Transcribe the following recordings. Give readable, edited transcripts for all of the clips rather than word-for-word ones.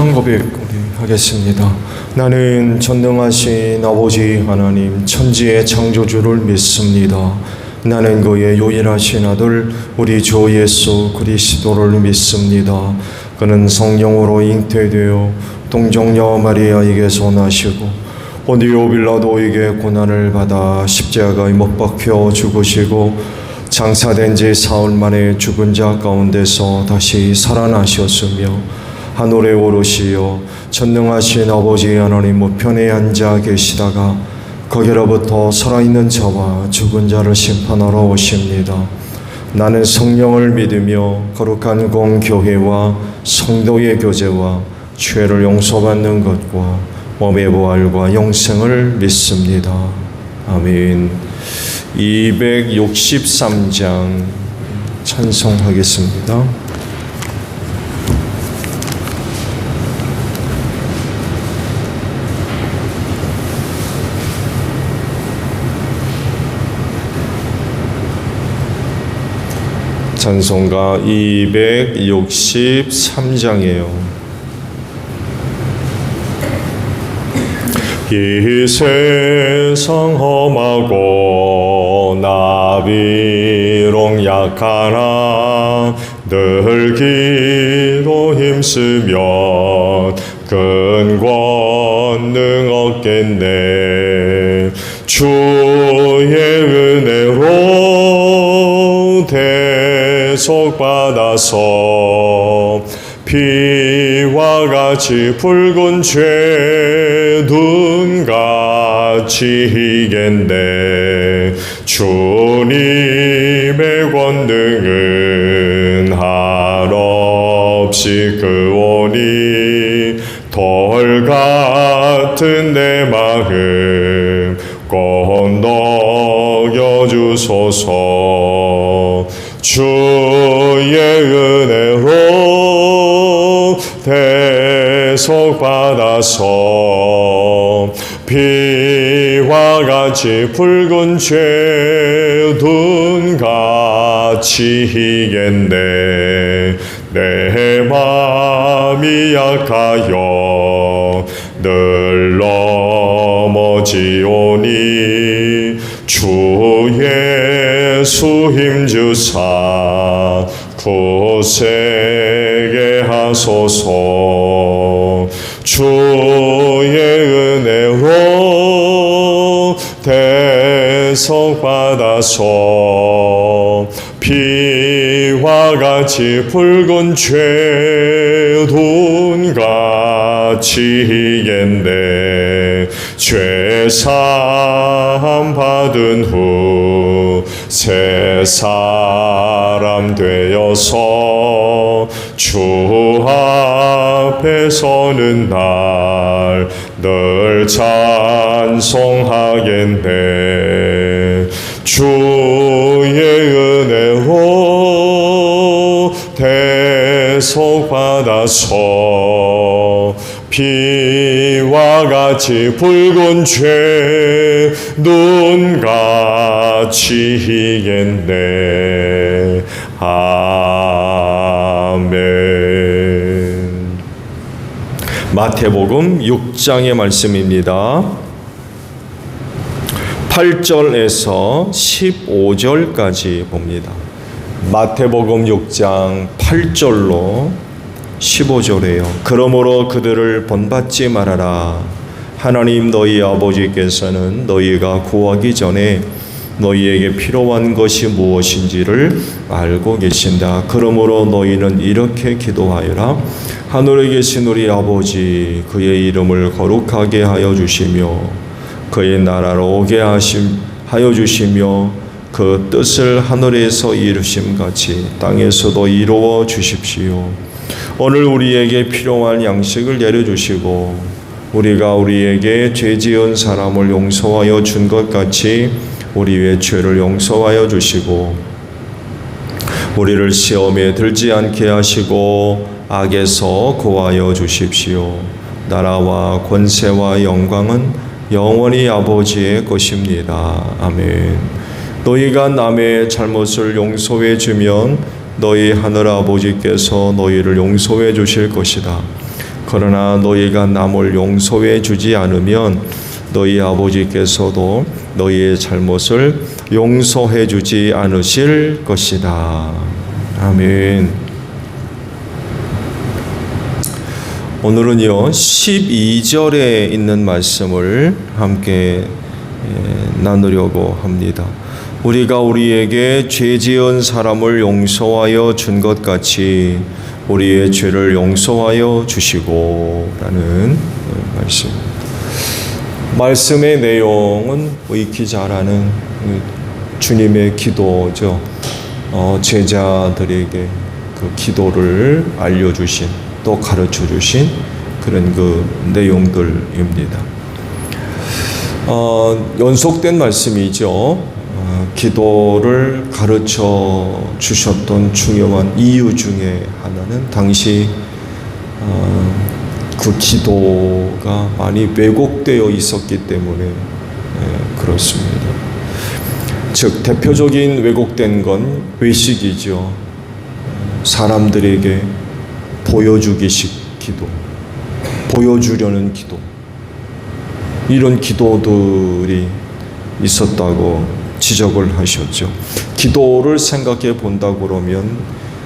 신앙 고백 우리 하겠습니다. 나는 전능하신 아버지 하나님 천지의 창조주를 믿습니다. 나는 그의 유일하신 아들 우리 주 예수 그리스도를 믿습니다. 그는 성령으로 잉태되어 동정녀 마리아에게서 나시고 본디오 빌라도에게 고난을 받아 십자가에 못 박혀 죽으시고 장사된 지 사흘 만에 죽은 자 가운데서 다시 살아나셨으며 하늘에 오르시어 전능하신 아버지 하나님 우편에 앉아 계시다가 거기로부터 살아있는 자와 죽은 자를 심판하러 오십니다. 나는 성령을 믿으며 거룩한 공교회와 성도의 교제와 죄를 용서받는 것과 몸의 부활과 영생을 믿습니다. 아멘. 263장 찬송하겠습니다. 찬송가 263장이에요. 이 세상 험하고 나비롱 약하나 늘 기도 힘쓰면 큰 권능 얻겠네. 주의 은혜로 대속받아서 피와 같이 붉은 죄 눈같이 희겐데 주님의 권능은 한없이 크오니 돌 같은 내 마음 건너겨 주소서. 주의 은혜로 대속받아서 피와 같이 붉은 죄 눈같이 희겐데 내 맘이 약하여 늘 넘어지오니 주 예수 힘주사 굳세게 하소서. 주의 은혜로 대속받아서 피와 같이 붉은 죄 눈같이 희겐데 죄사함 받은 후 새 사람 되어서 주 앞에 서는 날 늘 찬송하겠네. 주의 은혜로 대속받아서 피와 같이 붉은 죄 눈같이 희겐네. 아멘. 마태복음 6장의 말씀입니다. 8절에서 15절까지 봅니다. 마태복음 6장 8절로 15절에요. 그러므로 그들을 본받지 말아라. 하나님 너희 아버지께서는 너희가 구하기 전에 너희에게 필요한 것이 무엇인지를 알고 계신다. 그러므로 너희는 이렇게 기도하여라. 하늘에 계신 우리 아버지, 그의 이름을 거룩하게 하여 주시며 그의 나라로 오게 하여 주시며 그 뜻을 하늘에서 이루심 같이 땅에서도 이루어 주십시오. 오늘 우리에게 필요한 양식을 내려주시고 우리가 우리에게 죄 지은 사람을 용서하여 준 것 같이 우리의 죄를 용서하여 주시고 우리를 시험에 들지 않게 하시고 악에서 구하여 주십시오. 나라와 권세와 영광은 영원히 아버지의 것입니다. 아멘. 너희가 남의 잘못을 용서해 주면 너희 하늘 아버지께서 너희를 용서해 주실 것이다. 그러나 너희가 남을 용서해 주지 않으면 너희 아버지께서도 너희의 잘못을 용서해 주지 않으실 것이다. 아멘. 오늘은요 12절에 있는 말씀을 함께 나누려고 합니다. 우리가 우리에게 죄 지은 사람을 용서하여 준 것 같이 우리의 죄를 용서하여 주시고 라는 말씀의 내용은 익히 잘 아는 주님의 기도죠. 제자들에게 그 기도를 알려주신 또 가르쳐주신 그런 그 내용들입니다. 연속된 말씀이죠. 기도를 가르쳐 주셨던 중요한 이유 중에 하나는 당시 그 기도가 많이 왜곡되어 있었기 때문에 그렇습니다. 즉 대표적인 왜곡된 건 외식이죠. 사람들에게 보여주기식 기도, 보여주려는 기도, 이런 기도들이 있었다고 지적을 하셨죠. 기도를 생각해 본다 그러면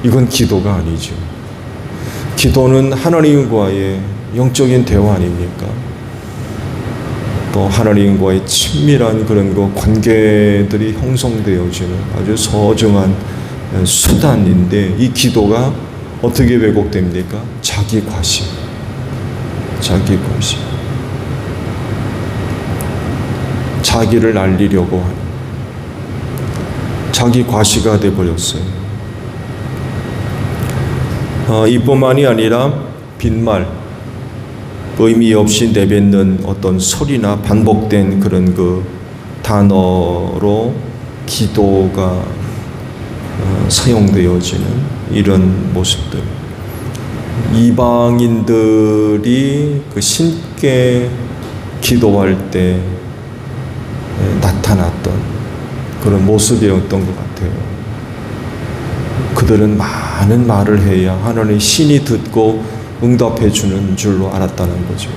이건 기도가 아니죠. 기도는 하나님과의 영적인 대화 아닙니까? 또 하나님과의 친밀한 그런 그 관계들이 형성되어지는 아주 소중한 수단인데, 이 기도가 어떻게 왜곡됩니까? 자기 과시, 자기를 알리려고 하는 자기 과시가 되어버렸어요. 이뿐만이 아니라 빈말, 의미 없이 내뱉는 어떤 소리나 반복된 그런 그 단어로 기도가 사용되어지는 이런 모습들, 이방인들이 그 신께 기도할 때 나타났던 그런 모습이었던 것 같아요. 그들은 많은 말을 해야 하나님 신이 듣고 응답해 주는 줄로 알았다는 거죠.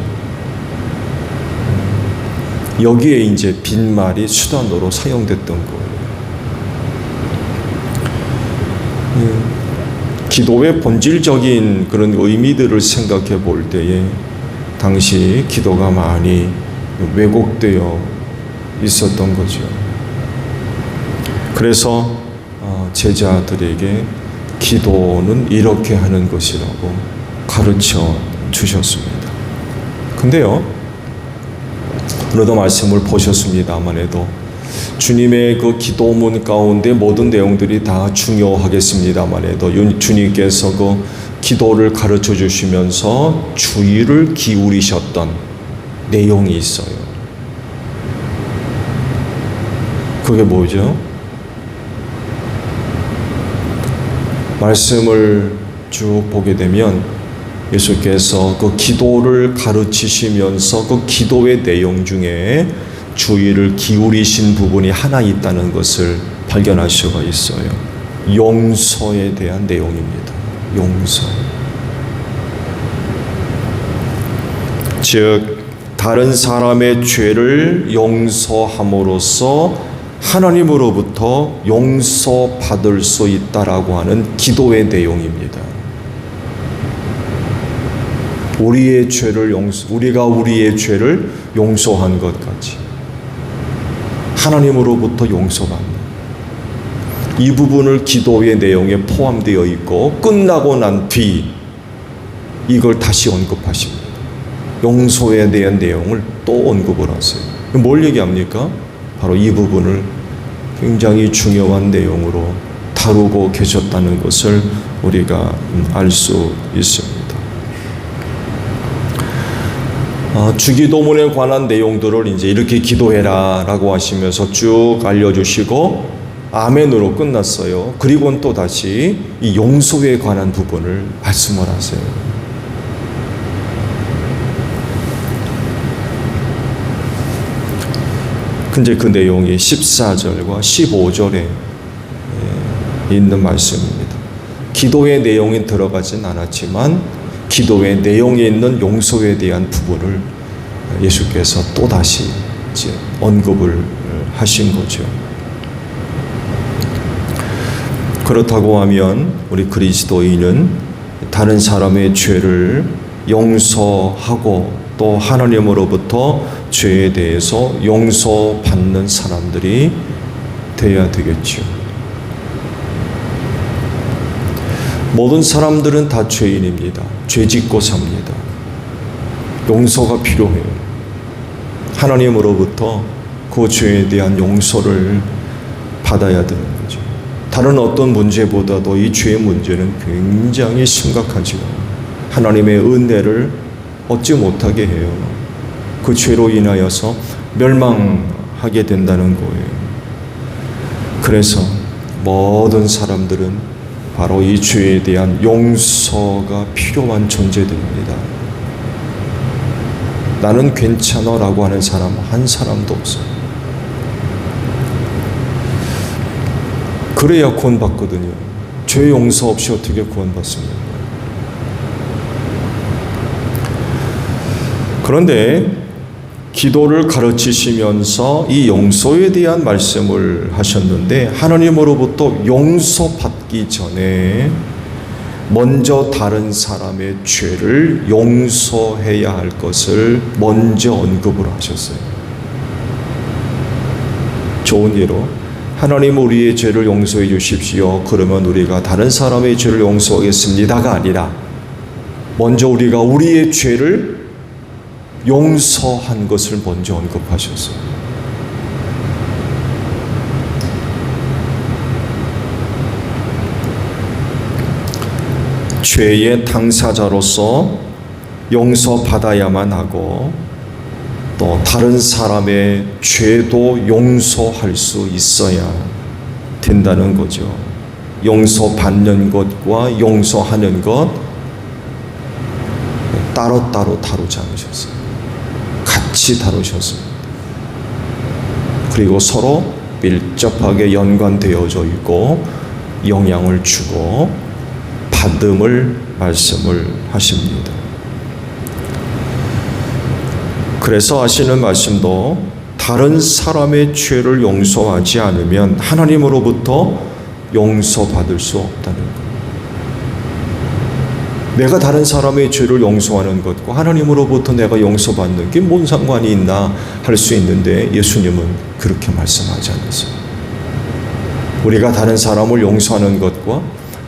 여기에 이제 빈말이 수단으로 사용됐던 거예요. 기도의 본질적인 그런 의미들을 생각해 볼 때에 당시 기도가 많이 왜곡되어 있었던 거죠. 그래서 제자들에게 기도는 이렇게 하는 것이라고 가르쳐 주셨습니다. 근데요, 오늘도 말씀을 보셨습니다만 해도 주님의 그 기도문 가운데 모든 내용들이 다 중요하겠습니다만 해도 주님께서 그 기도를 가르쳐 주시면서 주의를 기울이셨던 내용이 있어요. 그게 뭐죠? 말씀을 쭉 보게 되면 예수께서 그 기도를 가르치시면서 그 기도의 내용 중에 주의를 기울이신 부분이 하나 있다는 것을 발견할 수가 있어요. 용서에 대한 내용입니다. 용서. 즉 다른 사람의 죄를 용서함으로써 하나님으로부터 용서받을 수 있다라고 하는 기도의 내용입니다. 우리가 우리의 죄를 용서한 것 같이 하나님으로부터 용서받는 이 부분을 기도의 내용에 포함되어 있고, 끝나고 난 뒤 이걸 다시 언급하십니다. 용서에 대한 내용을 또 언급을 하세요. 뭘 얘기합니까? 바로 이 부분을 굉장히 중요한 내용으로 다루고 계셨다는 것을 우리가 알 수 있습니다. 주기도문에 관한 내용들을 이제 이렇게 기도해라 라고 하시면서 쭉 알려주시고 아멘으로 끝났어요. 그리고는 또 다시 이 용서에 관한 부분을 말씀을 하세요. 근데 그 내용이 14절과 15절에 있는 말씀입니다. 기도의 내용이 들어가진 않았지만 기도의 내용에 있는 용서에 대한 부분을 예수께서 또다시 이제 언급을 하신 거죠. 그렇다고 하면 우리 그리스도인은 다른 사람의 죄를 용서하고 또 하나님으로부터 죄에 대해서 용서받는 사람들이 되어야 되겠죠. 모든 사람들은 다 죄인입니다. 죄 짓고 삽니다. 용서가 필요해요. 하나님으로부터 그 죄에 대한 용서를 받아야 되는 거죠. 다른 어떤 문제보다도 이 죄의 문제는 굉장히 심각하죠. 하나님의 은혜를 얻지 못하게 해요. 그 죄로 인하여서 멸망하게 된다는 거예요. 그래서 모든 사람들은 바로 이 죄에 대한 용서가 필요한 존재들입니다. 나는 괜찮아 라고 하는 사람 한 사람도 없어요. 그래야 구원받거든요. 죄 용서 없이 어떻게 구원받습니까? 그런데 기도를 가르치시면서 이 용서에 대한 말씀을 하셨는데, 하나님으로부터 용서받기 전에 먼저 다른 사람의 죄를 용서해야 할 것을 먼저 언급을 하셨어요. 좋은 예로 하나님 우리의 죄를 용서해 주십시오. 그러면 우리가 다른 사람의 죄를 용서하겠습니다가 아니라 먼저 우리가 우리의 죄를 용서한 것을 먼저 언급하셨어요. 죄의 당사자로서 용서받아야만 하고 또 다른 사람의 죄도 용서할 수 있어야 된다는 거죠. 용서받는 것과 용서하는 것 따로따로 다루지 않으셨어요. 같이 다루셨습니다. 그리고 서로 밀접하게 연관되어져 있고 영향을 주고 받음을 말씀을 하십니다. 그래서 하시는 말씀도 다른 사람의 죄를 용서하지 않으면 하나님으로부터 용서받을 수 없다는 것. 내가 다른 사람의 죄를 용서하는 것과 하나님으로부터 내가 용서받는 게 뭔 상관이 있나 할 수 있는데, 예수님은 그렇게 말씀하지 않으세요. 우리가 다른 사람을 용서하는 것과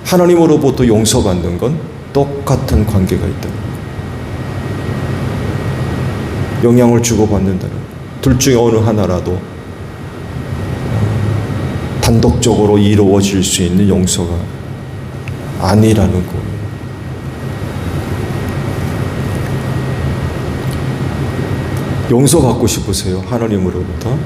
하나님으로부터 용서받는 건 똑같은 관계가 있다는 거예요. 영향을 주고받는다는 거예요. 둘 중에 어느 하나라도 단독적으로 이루어질 수 있는 용서가 아니라는 거예요. 용서받고 싶으세요? 하나님으로부터?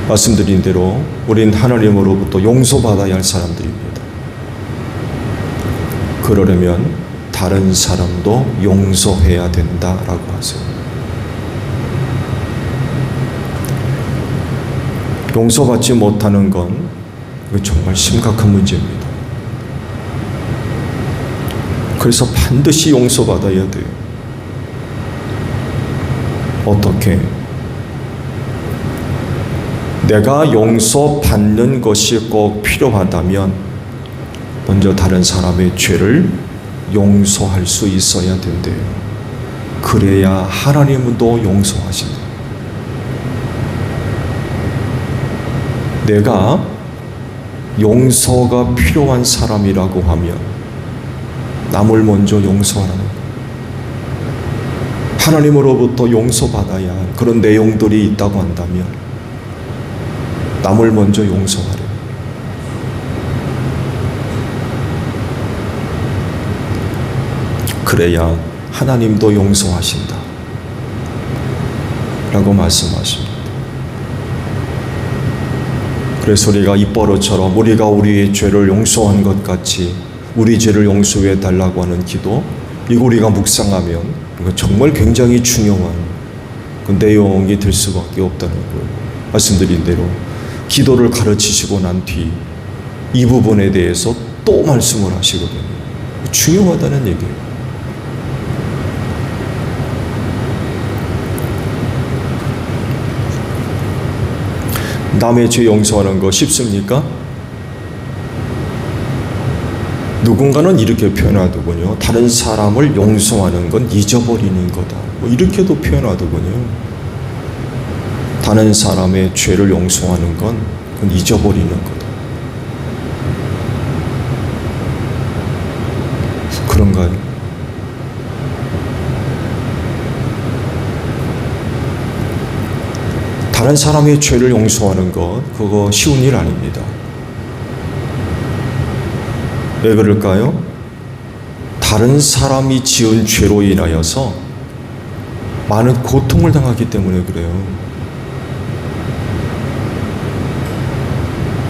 말씀드린 대로 우린 하나님으로부터 용서받아야 할 사람들입니다. 그러려면 다른 사람도 용서해야 된다라고 하세요. 용서받지 못하는 건 정말 심각한 문제입니다. 그래서 반드시 용서받아야 돼요. 어떻게? 내가 용서받는 것이 꼭 필요하다면 먼저 다른 사람의 죄를 용서할 수 있어야 된대요. 그래야 하나님도 용서하신다. 내가 용서가 필요한 사람이라고 하면 남을 먼저 용서하라는 거예요. 하나님으로부터 용서받아야 할 그런 내용들이 있다고 한다면 남을 먼저 용서하라. 그래야 하나님도 용서하신다 라고 말씀하십니다. 그래서 우리가 입버릇처럼 우리가 우리의 죄를 용서한 것 같이 우리 죄를 용서해 달라고 하는 기도, 이거 우리가 묵상하면 이거 정말 굉장히 중요한 그 내용이 될 수밖에 없다는 거예요. 말씀드린 대로 기도를 가르치시고 난 뒤 이 부분에 대해서 또 말씀을 하시거든요. 중요하다는 얘기예요. 남의 죄 용서하는 거 쉽습니까? 누군가는 이렇게 표현하더군요. 다른 사람을 용서하는 건 잊어버리는 거다. 뭐 이렇게도 표현하더군요. 다른 사람의 죄를 용서하는 건 그건 잊어버리는 거다. 그런가요? 다른 사람의 죄를 용서하는 것, 그거 쉬운 일 아닙니다. 왜 그럴까요? 다른 사람이 지은 죄로 인하여서 많은 고통을 당하기 때문에 그래요.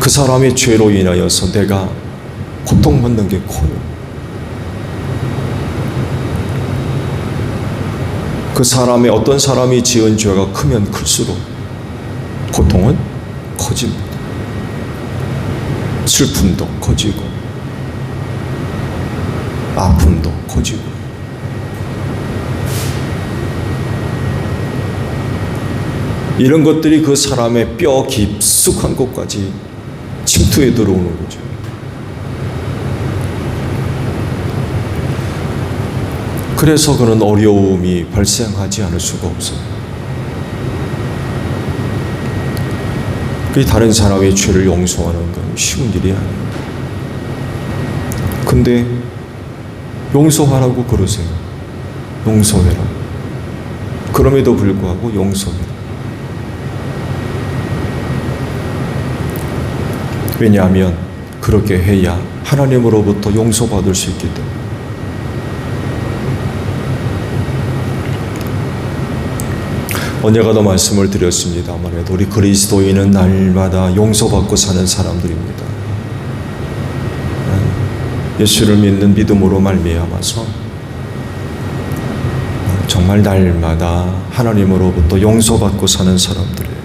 그 사람의 죄로 인하여서 내가 고통받는 게 커요. 그 사람의 어떤 사람이 지은 죄가 크면 클수록 고통은 커집니다. 슬픔도 커지고 아픔도 커지고 이런 것들이 그 사람의 뼈 깊숙한 곳까지 침투해 들어오는 거죠. 그래서 그런 어려움이 발생하지 않을 수가 없어요. 그 다른 사람의 죄를 용서하는 건 쉬운 일이 아니에요. 근데 용서하라고 그러세요. 용서해라. 그럼에도 불구하고 용서해라. 왜냐하면 그렇게 해야 하나님으로부터 용서받을 수 있기 때문에. 언제가 더 말씀을 드렸습니다만 우리 그리스도인은 날마다 용서받고 사는 사람들입니다. 예수를 믿는 믿음으로 말미암아서 정말 날마다 하나님으로부터 용서받고 사는 사람들이에요.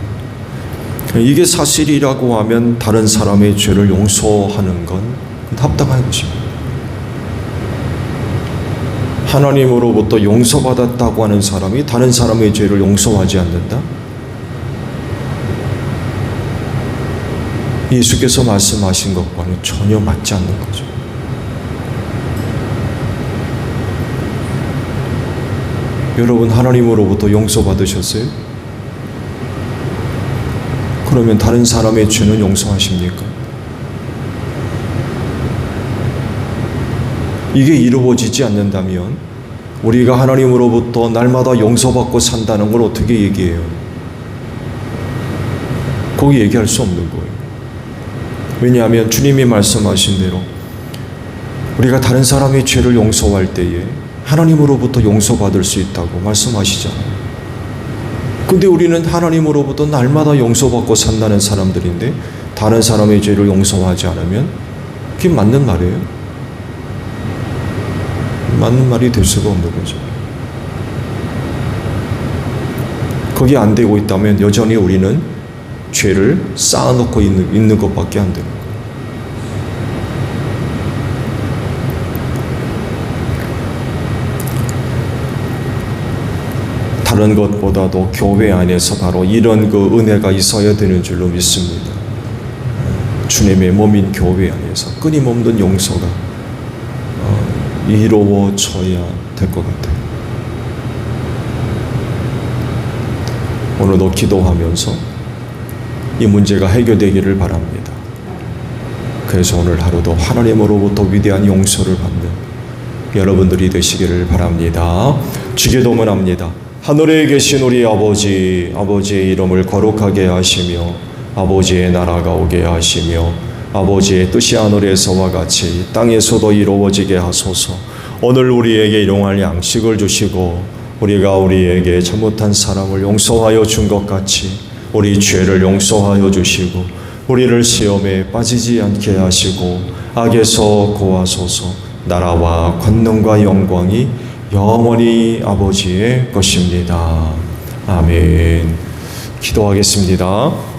이게 사실이라고 하면 다른 사람의 죄를 용서하는 건 합당한 것입니다. 하나님으로부터 용서받았다고 하는 사람이 다른 사람의 죄를 용서하지 않는다? 예수께서 말씀하신 것과는 전혀 맞지 않는 거죠. 여러분, 하나님으로부터 용서받으셨어요? 그러면 다른 사람의 죄는 용서하십니까? 이게 이루어지지 않는다면 우리가 하나님으로부터 날마다 용서받고 산다는 걸 어떻게 얘기해요? 거기 얘기할 수 없는 거예요. 왜냐하면 주님이 말씀하신 대로 우리가 다른 사람의 죄를 용서할 때에 하나님으로부터 용서받을 수 있다고 말씀하시잖아요. 근데 우리는 하나님으로부터 날마다 용서받고 산다는 사람들인데 다른 사람의 죄를 용서하지 않으면 그게 맞는 말이에요? 맞는 말이 될 수가 없는 거죠. 그게 안 되고 있다면 여전히 우리는 죄를 쌓아놓고 있는 것밖에 안 되는 거예요. 다른 것보다도 교회 안에서 바로 이런 그 은혜가 있어야 되는 줄로 믿습니다. 주님의 몸인 교회 안에서 끊임없는 용서가 이루어져야 될 것 같아요. 오늘도 기도하면서 이 문제가 해결되기를 바랍니다. 그래서 오늘 하루도 하나님으로부터 위대한 용서를 받는 여러분들이 되시기를 바랍니다. 주기도문합니다. 하늘에 계신 우리 아버지, 아버지의 이름을 거룩하게 하시며 아버지의 나라가 오게 하시며 아버지의 뜻이 하늘에서와 같이 땅에서도 이루어지게 하소서. 오늘 우리에게 일용할 양식을 주시고 우리가 우리에게 잘못한 사람을 용서하여 준 것 같이 우리 죄를 용서하여 주시고 우리를 시험에 빠지지 않게 하시고 악에서 구하소서. 나라와 권능과 영광이 영원히 아버지의 것입니다. 아멘. 기도하겠습니다.